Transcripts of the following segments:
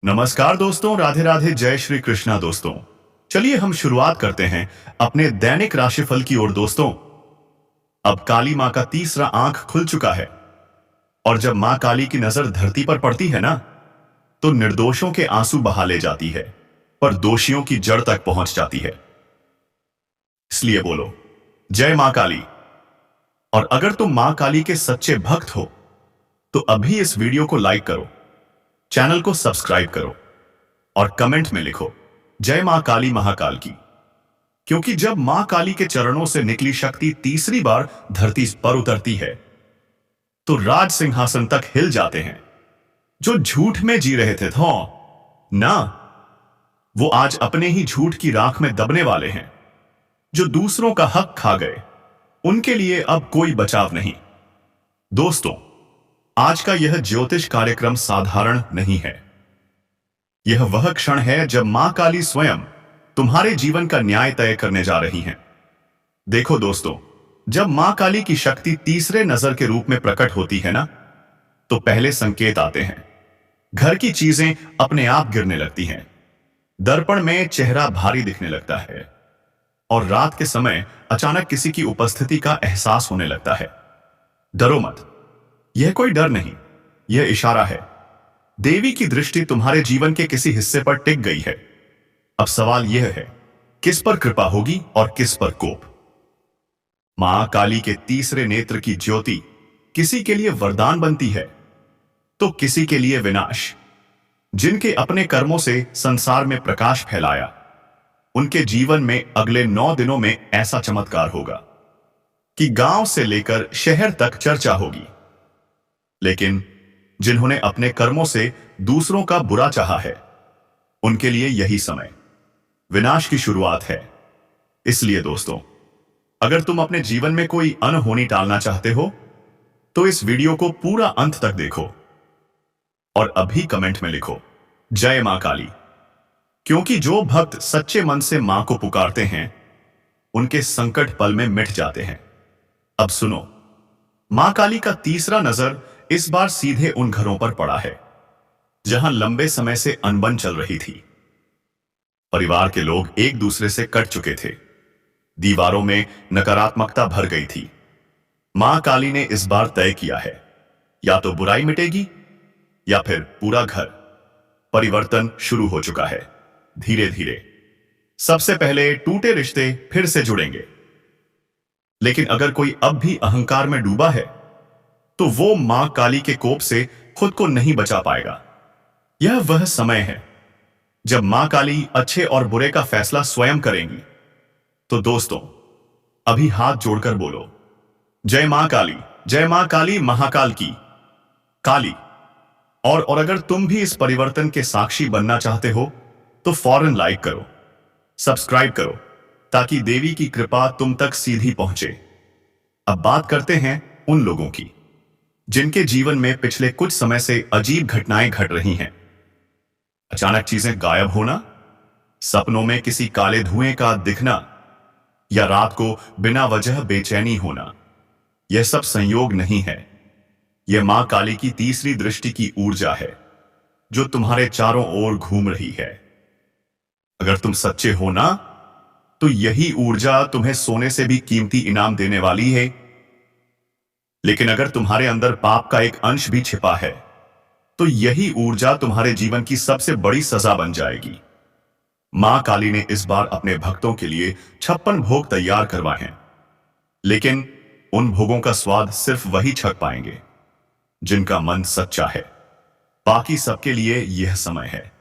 नमस्कार दोस्तों, राधे राधे, जय श्री कृष्णा दोस्तों। चलिए हम शुरुआत करते हैं अपने दैनिक राशिफल की ओर दोस्तों। अब काली मां का तीसरा आंख खुल चुका है और जब मां काली की नजर धरती पर पड़ती है ना, तो निर्दोषों के आंसू बहा ले जाती है, पर दोषियों की जड़ तक पहुंच जाती है। इसलिए बोलो जय मां काली। और अगर तुम मां काली के सच्चे भक्त हो तो अभी इस वीडियो को लाइक करो, चैनल को सब्सक्राइब करो और कमेंट में लिखो जय मां काली महाकाल की। क्योंकि जब मां काली के चरणों से निकली शक्ति तीसरी बार धरती पर उतरती है तो राज सिंहासन तक हिल जाते हैं। जो झूठ में जी रहे थे ना, वो आज अपने ही झूठ की राख में दबने वाले हैं। जो दूसरों का हक खा गए, उनके लिए अब कोई बचाव नहीं। दोस्तों, आज का यह ज्योतिष कार्यक्रम साधारण नहीं है। यह वह क्षण है जब मां काली स्वयं तुम्हारे जीवन का न्याय तय करने जा रही हैं। देखो दोस्तों, जब मां काली की शक्ति तीसरे नजर के रूप में प्रकट होती है ना, तो पहले संकेत आते हैं। घर की चीजें अपने आप गिरने लगती हैं, दर्पण में चेहरा भारी दिखने लगता है और रात के समय अचानक किसी की उपस्थिति का एहसास होने लगता है। डरो मत, यह कोई डर नहीं, यह इशारा है। देवी की दृष्टि तुम्हारे जीवन के किसी हिस्से पर टिक गई है। अब सवाल यह है, किस पर कृपा होगी और किस पर कोप। मां काली के तीसरे नेत्र की ज्योति किसी के लिए वरदान बनती है तो किसी के लिए विनाश। जिनके अपने कर्मों से संसार में प्रकाश फैलाया, उनके जीवन में अगले 9 दिनों में ऐसा चमत्कार होगा कि गांव से लेकर शहर तक चर्चा होगी। लेकिन जिन्होंने अपने कर्मों से दूसरों का बुरा चाहा है, उनके लिए यही समय विनाश की शुरुआत है। इसलिए दोस्तों, अगर तुम अपने जीवन में कोई अनहोनी टालना चाहते हो तो इस वीडियो को पूरा अंत तक देखो और अभी कमेंट में लिखो जय मां काली। क्योंकि जो भक्त सच्चे मन से मां को पुकारते हैं, उनके संकट पल में मिट जाते हैं। अब सुनो, मां काली का तीसरा नजर इस बार सीधे उन घरों पर पड़ा है जहां लंबे समय से अनबन चल रही थी। परिवार के लोग एक दूसरे से कट चुके थे, दीवारों में नकारात्मकता भर गई थी। मां काली ने इस बार तय किया है, या तो बुराई मिटेगी या फिर पूरा घर। परिवर्तन शुरू हो चुका है। धीरे धीरे सबसे पहले टूटे रिश्ते फिर से जुड़ेंगे। लेकिन अगर कोई अब भी अहंकार में डूबा है तो वो मां काली के कोप से खुद को नहीं बचा पाएगा। यह वह समय है जब मां काली अच्छे और बुरे का फैसला स्वयं करेंगी। तो दोस्तों, अभी हाथ जोड़कर बोलो जय मां काली, जय मां काली महाकाल की काली। और अगर तुम भी इस परिवर्तन के साक्षी बनना चाहते हो तो फौरन लाइक करो, सब्सक्राइब करो, ताकि देवी की कृपा तुम तक सीधी पहुंचे। अब बात करते हैं उन लोगों की जिनके जीवन में पिछले कुछ समय से अजीब घटनाएं घट रही हैं। अचानक चीजें गायब होना, सपनों में किसी काले धुएं का दिखना, या रात को बिना वजह बेचैनी होना। यह सब संयोग नहीं है, यह मां काली की तीसरी दृष्टि की ऊर्जा है जो तुम्हारे चारों ओर घूम रही है। अगर तुम सच्चे हो ना, तो यही ऊर्जा तुम्हें सोने से भी कीमती इनाम देने वाली है। लेकिन अगर तुम्हारे अंदर पाप का एक अंश भी छिपा है, तो यही ऊर्जा तुम्हारे जीवन की सबसे बड़ी सजा बन जाएगी। मां काली ने इस बार अपने भक्तों के लिए 56 भोग तैयार करवाए हैं। लेकिन उन भोगों का स्वाद सिर्फ वही छक पाएंगे जिनका मन सच्चा है। बाकी सबके लिए यह समय है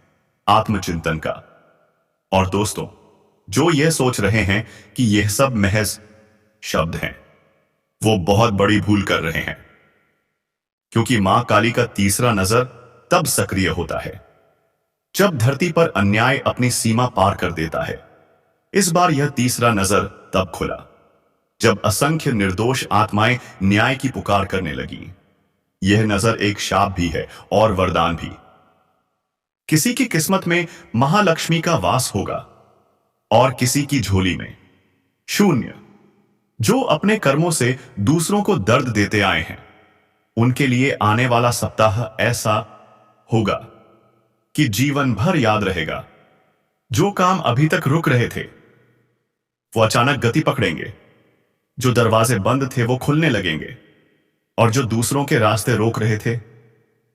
आत्मचिंतन का। और दोस्तों, जो यह सोच रहे हैं कि यह सब महज शब्द हैं, वो बहुत बड़ी भूल कर रहे हैं। क्योंकि मां काली का तीसरा नजर तब सक्रिय होता है जब धरती पर अन्याय अपनी सीमा पार कर देता है। इस बार यह तीसरा नजर तब खुला जब असंख्य निर्दोष आत्माएं न्याय की पुकार करने लगी। यह नजर एक शाप भी है और वरदान भी। किसी की किस्मत में महालक्ष्मी का वास होगा और किसी की झोली में शून्य। जो अपने कर्मों से दूसरों को दर्द देते आए हैं, उनके लिए आने वाला सप्ताह ऐसा होगा कि जीवन भर याद रहेगा। जो काम अभी तक रुक रहे थे वो अचानक गति पकड़ेंगे, जो दरवाजे बंद थे वो खुलने लगेंगे, और जो दूसरों के रास्ते रोक रहे थे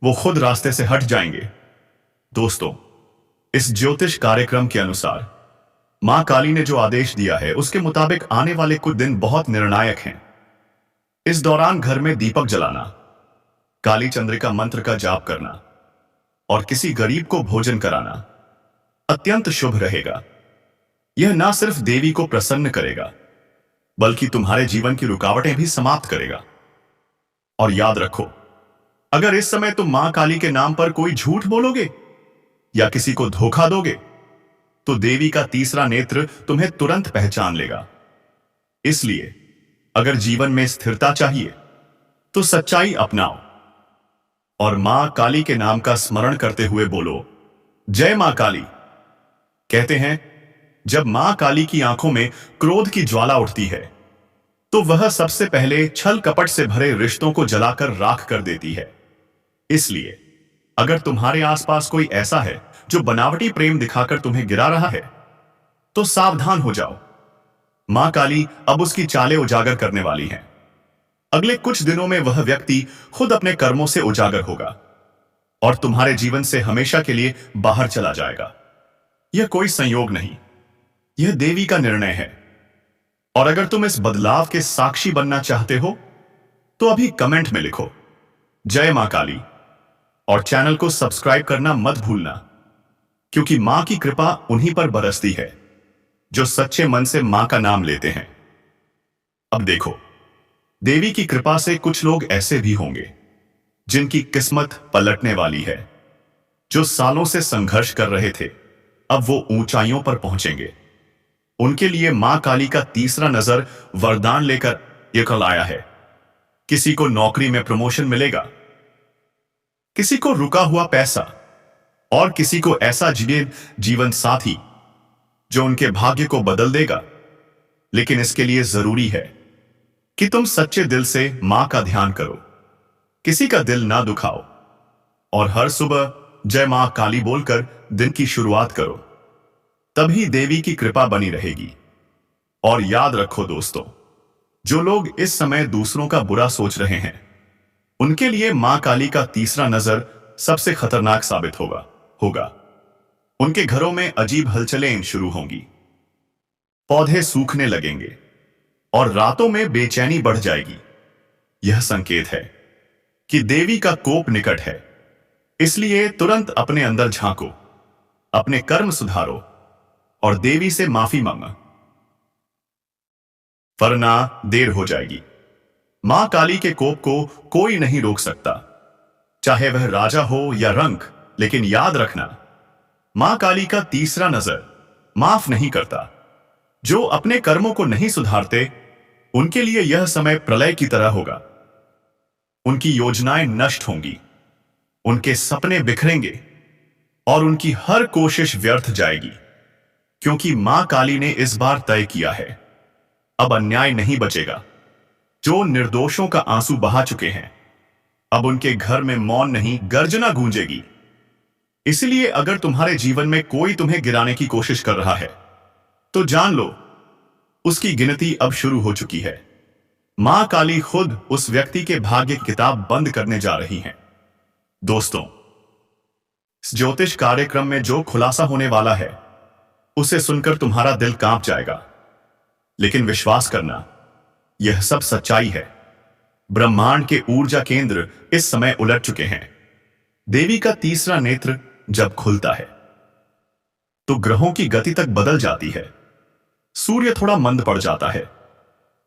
वो खुद रास्ते से हट जाएंगे। दोस्तों, इस ज्योतिष कार्यक्रम के अनुसार मां काली ने जो आदेश दिया है उसके मुताबिक आने वाले कुछ दिन बहुत निर्णायक हैं। इस दौरान घर में दीपक जलाना, काली चंद्रिका मंत्र का जाप करना और किसी गरीब को भोजन कराना अत्यंत शुभ रहेगा। यह ना सिर्फ देवी को प्रसन्न करेगा बल्कि तुम्हारे जीवन की रुकावटें भी समाप्त करेगा। और याद रखो, अगर इस समय तुम मां काली के नाम पर कोई झूठ बोलोगे या किसी को धोखा दोगे तो देवी का तीसरा नेत्र तुम्हें तुरंत पहचान लेगा। इसलिए अगर जीवन में स्थिरता चाहिए तो सच्चाई अपनाओ और मां काली के नाम का स्मरण करते हुए बोलो, जय मां काली। कहते हैं, जब मां काली की आंखों में क्रोध की ज्वाला उठती है तो वह सबसे पहले छल कपट से भरे रिश्तों को जलाकर राख कर देती है। इसलिए अगर तुम्हारे आसपास कोई ऐसा है जो बनावटी प्रेम दिखाकर तुम्हें गिरा रहा है तो सावधान हो जाओ। मां काली अब उसकी चालें उजागर करने वाली हैं। अगले कुछ दिनों में वह व्यक्ति खुद अपने कर्मों से उजागर होगा और तुम्हारे जीवन से हमेशा के लिए बाहर चला जाएगा। यह कोई संयोग नहीं, यह देवी का निर्णय है। और अगर तुम इस बदलाव के साक्षी बनना चाहते हो तो अभी कमेंट में लिखो, जय मां काली, और चैनल को सब्सक्राइब करना मत भूलना, क्योंकि मां की कृपा उन्हीं पर बरसती है जो सच्चे मन से मां का नाम लेते हैं। अब देखो, देवी की कृपा से कुछ लोग ऐसे भी होंगे जिनकी किस्मत पलटने वाली है। जो सालों से संघर्ष कर रहे थे अब वो ऊंचाइयों पर पहुंचेंगे। उनके लिए मां काली का तीसरा नजर वरदान लेकर ये कल आया है। किसी को नौकरी में प्रमोशन मिलेगा, किसी को रुका हुआ पैसा और किसी को ऐसा जीवन साथी जो उनके भाग्य को बदल देगा। लेकिन इसके लिए जरूरी है कि तुम सच्चे दिल से मां का ध्यान करो, किसी का दिल ना दुखाओ और हर सुबह जय मां काली बोलकर दिन की शुरुआत करो। तभी देवी की कृपा बनी रहेगी। और याद रखो दोस्तों, जो लोग इस समय दूसरों का बुरा सोच रहे हैं उनके लिए मां काली का तीसरा नजर सबसे खतरनाक साबित होगा। उनके घरों में अजीब हलचलें शुरू होंगी, पौधे सूखने लगेंगे और रातों में बेचैनी बढ़ जाएगी। यह संकेत है कि देवी का कोप निकट है। इसलिए तुरंत अपने अंदर झांको, अपने कर्म सुधारो और देवी से माफी मांगो, वरना देर हो जाएगी। मां काली के कोप को कोई नहीं रोक सकता, चाहे वह राजा हो या रंक। लेकिन याद रखना, मां काली का तीसरा नजर माफ नहीं करता। जो अपने कर्मों को नहीं सुधारते उनके लिए यह समय प्रलय की तरह होगा। उनकी योजनाएं नष्ट होंगी, उनके सपने बिखरेंगे और उनकी हर कोशिश व्यर्थ जाएगी, क्योंकि मां काली ने इस बार तय किया है, अब अन्याय नहीं बचेगा। जो निर्दोषों का आंसू बहा चुके हैं अब उनके घर में मौन नहीं गर्जना गूंजेगी। इसलिए अगर तुम्हारे जीवन में कोई तुम्हें गिराने की कोशिश कर रहा है तो जान लो उसकी गिनती अब शुरू हो चुकी है। मां काली खुद उस व्यक्ति के भाग्य की किताब बंद करने जा रही हैं। दोस्तों, इस ज्योतिष कार्यक्रम में जो खुलासा होने वाला है उसे सुनकर तुम्हारा दिल कांप जाएगा। लेकिन विश्वास करना, यह सब सच्चाई है। ब्रह्मांड के ऊर्जा केंद्र इस समय उलट चुके हैं। देवी का तीसरा नेत्र जब खुलता है तो ग्रहों की गति तक बदल जाती है। सूर्य थोड़ा मंद पड़ जाता है,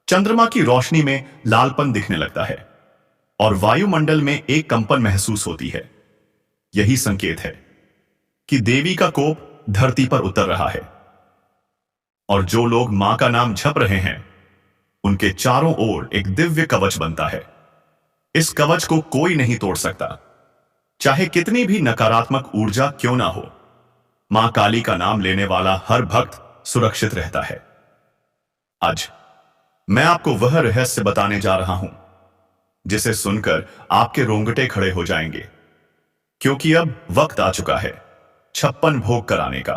चंद्रमा की रोशनी में लालपन दिखने लगता है और वायुमंडल में एक कंपन महसूस होती है। यही संकेत है कि देवी का कोप धरती पर उतर रहा है। और जो लोग मां का नाम जप रहे हैं उनके चारों ओर एक दिव्य कवच बनता है। इस कवच को कोई नहीं तोड़ सकता, चाहे कितनी भी नकारात्मक ऊर्जा क्यों ना हो। मां काली का नाम लेने वाला हर भक्त सुरक्षित रहता है। आज मैं आपको वह रहस्य बताने जा रहा हूं जिसे सुनकर आपके रोंगटे खड़े हो जाएंगे, क्योंकि अब वक्त आ चुका है 56 भोग कराने का।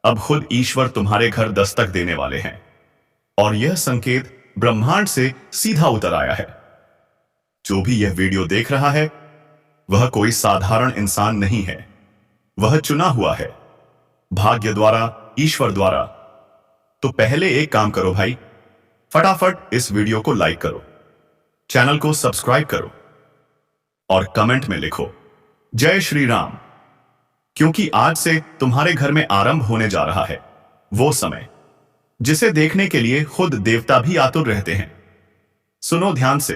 अब खुद ईश्वर तुम्हारे घर दस्तक देने वाले हैं और यह संकेत ब्रह्मांड से सीधा उतर आया है। जो भी यह वीडियो देख रहा है वह कोई साधारण इंसान नहीं है, वह चुना हुआ है, भाग्य द्वारा, ईश्वर द्वारा। तो पहले एक काम करो भाई, फटाफट इस वीडियो को लाइक करो, चैनल को सब्सक्राइब करो और कमेंट में लिखो जय श्री राम, क्योंकि आज से तुम्हारे घर में आरंभ होने जा रहा है वो समय जिसे देखने के लिए खुद देवता भी आतुर रहते हैं। सुनो ध्यान से,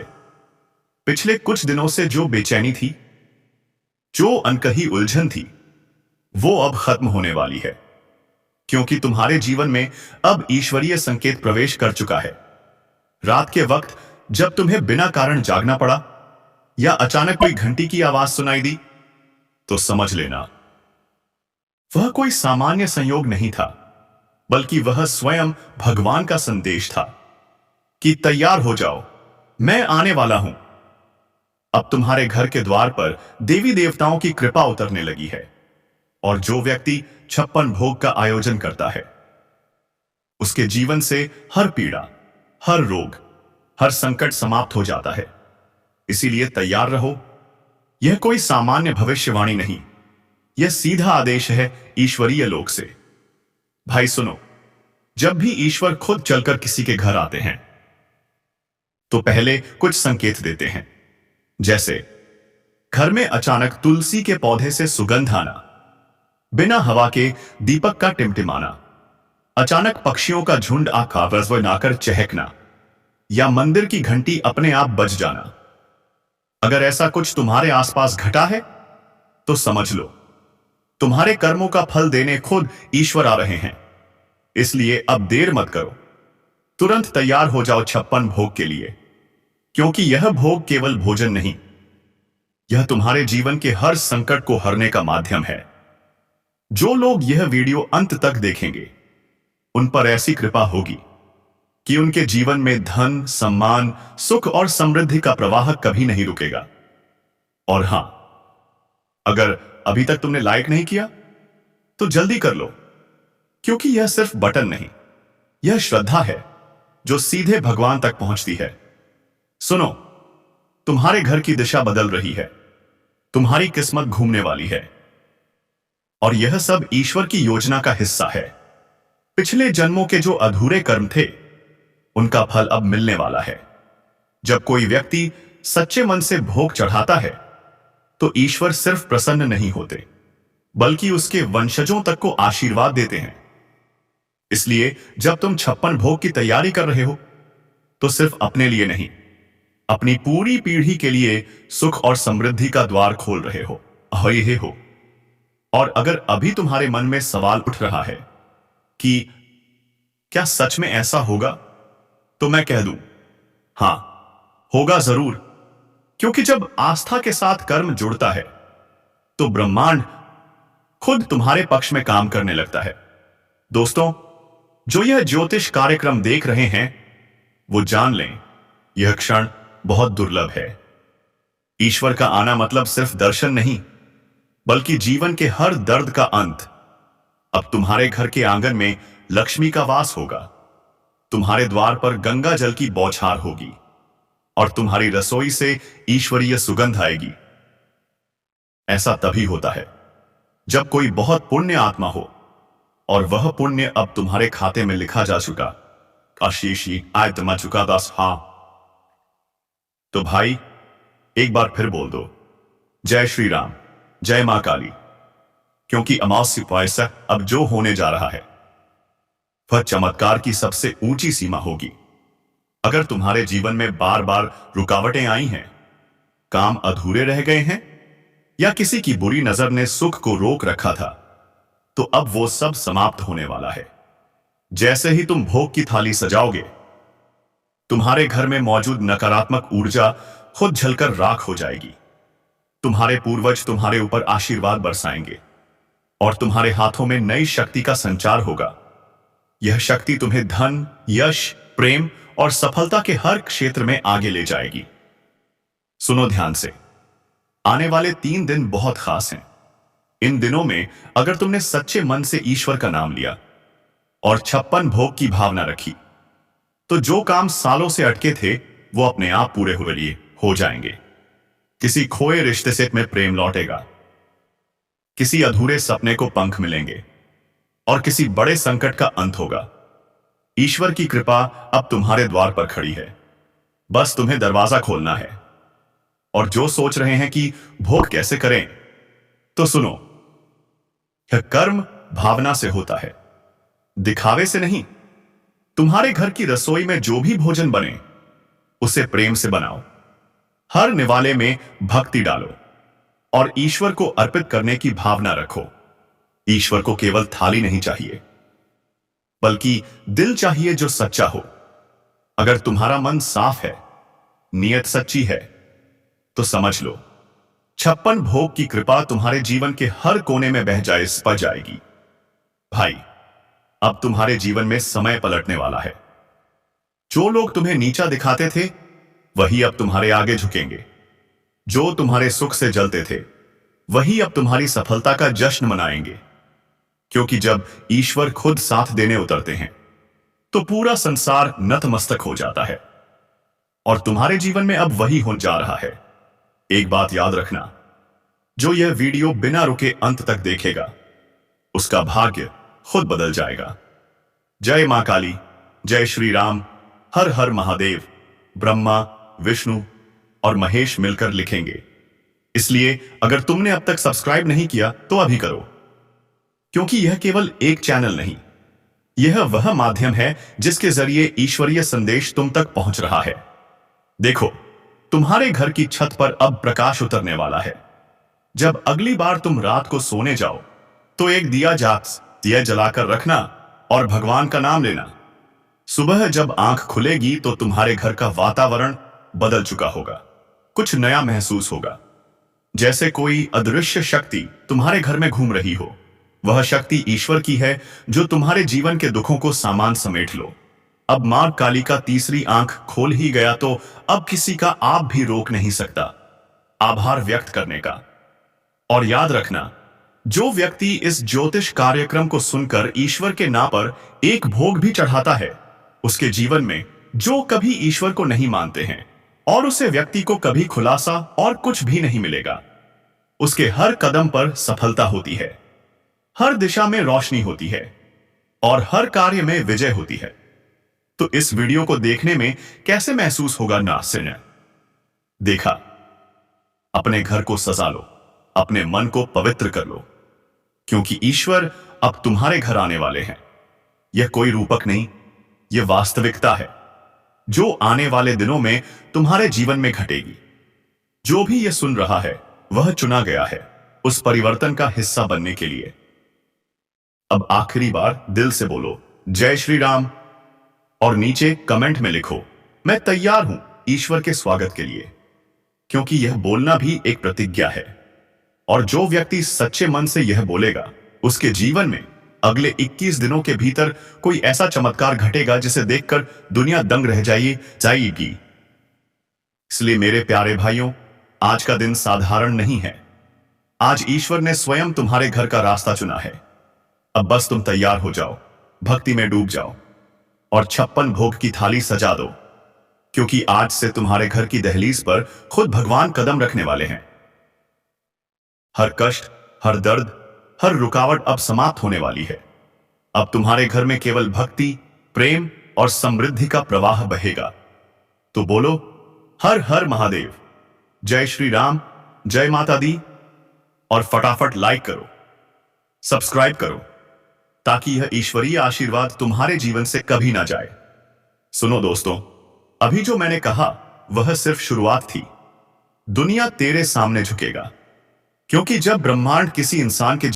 पिछले कुछ दिनों से जो बेचैनी थी, जो अनकही उलझन थी, वो अब खत्म होने वाली है, क्योंकि तुम्हारे जीवन में अब ईश्वरीय संकेत प्रवेश कर चुका है। रात के वक्त जब तुम्हें बिना कारण जागना पड़ा या अचानक कोई घंटी की आवाज सुनाई दी, तो समझ लेना वह कोई सामान्य संयोग नहीं था, बल्कि वह स्वयं भगवान का संदेश था कि तैयार हो जाओ, मैं आने वाला हूं। अब तुम्हारे घर के द्वार पर देवी देवताओं की कृपा उतरने लगी है और जो व्यक्ति 56 भोग का आयोजन करता है उसके जीवन से हर पीड़ा, हर रोग, हर संकट समाप्त हो जाता है। इसीलिए तैयार रहो, यह कोई सामान्य भविष्यवाणी नहीं, यह सीधा आदेश है ईश्वरीय लोक से। भाई सुनो, जब भी ईश्वर खुद चलकर किसी के घर आते हैं तो पहले कुछ संकेत देते हैं, जैसे घर में अचानक तुलसी के पौधे से सुगंध आना, बिना हवा के दीपक का टिमटिमाना, अचानक पक्षियों का झुंड आकाश बनाकर चहकना या मंदिर की घंटी अपने आप बज जाना। अगर ऐसा कुछ तुम्हारे आसपास घटा है तो समझ लो तुम्हारे कर्मों का फल देने खुद ईश्वर आ रहे हैं। इसलिए अब देर मत करो, तुरंत तैयार हो जाओ 56 भोग के लिए, क्योंकि यह भोग केवल भोजन नहीं, यह तुम्हारे जीवन के हर संकट को हरने का माध्यम है। जो लोग यह वीडियो अंत तक देखेंगे उन पर ऐसी कृपा होगी कि उनके जीवन में धन, सम्मान, सुख और समृद्धि का प्रवाह कभी नहीं रुकेगा। और हां, अगर अभी तक तुमने लाइक नहीं किया तो जल्दी कर लो, क्योंकि यह सिर्फ बटन नहीं, यह श्रद्धा है जो सीधे भगवान तक पहुंचती है। सुनो, तुम्हारे घर की दिशा बदल रही है, तुम्हारी किस्मत घूमने वाली है और यह सब ईश्वर की योजना का हिस्सा है। पिछले जन्मों के जो अधूरे कर्म थे उनका फल अब मिलने वाला है। जब कोई व्यक्ति सच्चे मन से भोग चढ़ाता है तो ईश्वर सिर्फ प्रसन्न नहीं होते, बल्कि उसके वंशजों तक को आशीर्वाद देते हैं। इसलिए जब तुम 56 भोग की तैयारी कर रहे हो तो सिर्फ अपने लिए नहीं, अपनी पूरी पीढ़ी के लिए सुख और समृद्धि का द्वार खोल रहे हो, ये हो। और अगर अभी तुम्हारे मन में सवाल उठ रहा है कि क्या सच में ऐसा होगा, तो मैं कह दूं, हां, होगा जरूर, क्योंकि जब आस्था के साथ कर्म जुड़ता है तो ब्रह्मांड खुद तुम्हारे पक्ष में काम करने लगता है। दोस्तों, जो यह ज्योतिष कार्यक्रम देख रहे हैं वो जान लें, यह क्षण बहुत दुर्लभ है। ईश्वर का आना मतलब सिर्फ दर्शन नहीं, बल्कि जीवन के हर दर्द का अंत। अब तुम्हारे घर के आंगन में लक्ष्मी का वास होगा, तुम्हारे द्वार पर गंगा जल की बौछार होगी और तुम्हारी रसोई से ईश्वरीय सुगंध आएगी। ऐसा तभी होता है जब कोई बहुत पुण्य आत्मा हो और वह पुण्य अब तुम्हारे खाते में लिखा जा चुका। आशीषी आयतमा चुका दास। हां, तो भाई एक बार फिर बोल दो जय श्री राम, जय मां काली, क्योंकि अमावस्या पैसा अब जो होने जा रहा है वह चमत्कार की सबसे ऊंची सीमा होगी। अगर तुम्हारे जीवन में बार बार रुकावटें आई हैं, काम अधूरे रह गए हैं या किसी की बुरी नजर ने सुख को रोक रखा था, तो अब वो सब समाप्त होने वाला है। जैसे ही तुम भोग की थाली सजाओगे, तुम्हारे घर में मौजूद नकारात्मक ऊर्जा खुद झलकर राख हो जाएगी। तुम्हारे पूर्वज तुम्हारे ऊपर आशीर्वाद बरसाएंगे और तुम्हारे हाथों में नई शक्ति का संचार होगा। यह शक्ति तुम्हें धन, यश, प्रेम और सफलता के हर क्षेत्र में आगे ले जाएगी। सुनो ध्यान से, आने वाले 3 दिन बहुत खास हैं। इन दिनों में अगर तुमने सच्चे मन से ईश्वर का नाम लिया और 56 भोग की भावना रखी, तो जो काम सालों से अटके थे वो अपने आप पूरे हुए लिए हो जाएंगे। किसी खोए रिश्ते से में प्रेम लौटेगा, किसी अधूरे सपने को पंख मिलेंगे और किसी बड़े संकट का अंत होगा। ईश्वर की कृपा अब तुम्हारे द्वार पर खड़ी है, बस तुम्हें दरवाजा खोलना है। और जो सोच रहे हैं कि भोग कैसे करें, तो सुनो, यह कर्म भावना से होता है, दिखावे से नहीं। तुम्हारे घर की रसोई में जो भी भोजन बने उसे प्रेम से बनाओ, हर निवाले में भक्ति डालो और ईश्वर को अर्पित करने की भावना रखो। ईश्वर को केवल थाली नहीं चाहिए, बल्कि दिल चाहिए जो सच्चा हो। अगर तुम्हारा मन साफ है, नियत सच्ची है, तो समझ लो 56 भोग की कृपा तुम्हारे जीवन के हर कोने में बह जाए पा जाएगी। भाई, अब तुम्हारे जीवन में समय पलटने वाला है। जो लोग तुम्हें नीचा दिखाते थे वही अब तुम्हारे आगे झुकेंगे। जो तुम्हारे सुख से जलते थे वही अब तुम्हारी सफलता का जश्न मनाएंगे। क्योंकि जब ईश्वर खुद साथ देने उतरते हैं तो पूरा संसार नतमस्तक हो जाता है। और तुम्हारे जीवन में अब वही हो जा रहा है। एक बात याद रखना, जो यह वीडियो बिना रुके अंत तक देखेगा उसका भाग्य खुद बदल जाएगा। जय मां काली, जय श्री राम, हर हर महादेव। ब्रह्मा, विष्णु और महेश मिलकर लिखेंगे। इसलिए अगर तुमने अब तक सब्सक्राइब नहीं किया तो अभी करो, क्योंकि यह केवल एक चैनल नहीं, यह वह माध्यम है जिसके जरिए ईश्वरीय संदेश तुम तक पहुंच रहा है। देखो, तुम्हारे घर की छत पर अब प्रकाश उतरने वाला है। जब अगली बार तुम रात को सोने जाओ तो एक दिया जलाकर रखना और भगवान का नाम लेना। सुबह जब आंख खुलेगी तो तुम्हारे घर का वातावरण बदल चुका होगा, कुछ नया महसूस होगा, जैसे कोई अदृश्य शक्ति तुम्हारे घर में घूम रही हो। वह शक्ति ईश्वर की है जो तुम्हारे जीवन के दुखों को सामान समेट लो। अब मां काली का तीसरी आंख खोल ही गया तो अब किसी का आप भी रोक नहीं सकता आभार व्यक्त करने का। और याद रखना, जो व्यक्ति इस ज्योतिष कार्यक्रम को सुनकर ईश्वर के नाम पर एक भोग भी चढ़ाता है, उसके जीवन में जो कभी ईश्वर को नहीं मानते हैं और उसे व्यक्ति को कभी खुलासा और कुछ भी नहीं मिलेगा। उसके हर कदम पर सफलता होती है, हर दिशा में रोशनी होती है और हर कार्य में विजय होती है। तो इस वीडियो को देखने में कैसे महसूस होगा ना सिने? देखा, अपने घर को सजा लो, अपने मन को पवित्र कर लो, क्योंकि ईश्वर अब तुम्हारे घर आने वाले हैं। यह कोई रूपक नहीं, यह वास्तविकता है जो आने वाले दिनों में तुम्हारे जीवन में घटेगी। जो भी यह सुन रहा है वह चुना गया है उस परिवर्तन का हिस्सा बनने के लिए। अब आखिरी बार दिल से बोलो जय श्री राम और नीचे कमेंट में लिखो मैं तैयार हूं ईश्वर के स्वागत के लिए, क्योंकि यह बोलना भी एक प्रतिज्ञा है। और जो व्यक्ति सच्चे मन से यह बोलेगा उसके जीवन में अगले 21 दिनों के भीतर कोई ऐसा चमत्कार घटेगा जिसे देखकर दुनिया दंग रह जाएगी। इसलिए मेरे प्यारे भाइयों, आज का दिन साधारण नहीं है। आज ईश्वर ने स्वयं तुम्हारे घर का रास्ता चुना है। अब बस तुम तैयार हो जाओ, भक्ति में डूब जाओ और 56 भोग की थाली सजा दो, क्योंकि आज से तुम्हारे घर की दहलीज पर खुद भगवान कदम रखने वाले हैं। हर कष्ट, हर दर्द, हर रुकावट अब समाप्त होने वाली है। अब तुम्हारे घर में केवल भक्ति, प्रेम और समृद्धि का प्रवाह बहेगा। तो बोलो हर हर महादेव, जय श्री राम, जय माता दी और फटाफट लाइक करो, सब्सक्राइब करो, ताकि यह ईश्वरीय आशीर्वाद तुम्हारे जीवन से कभी ना जाए। सुनो दोस्तों, अभी जो मैंने कहा वह सिर्फ शुरुआत थी। दुनिया तेरे सामने झुकेगा, क्योंकि जब ब्रह्मांड किसी इंसान के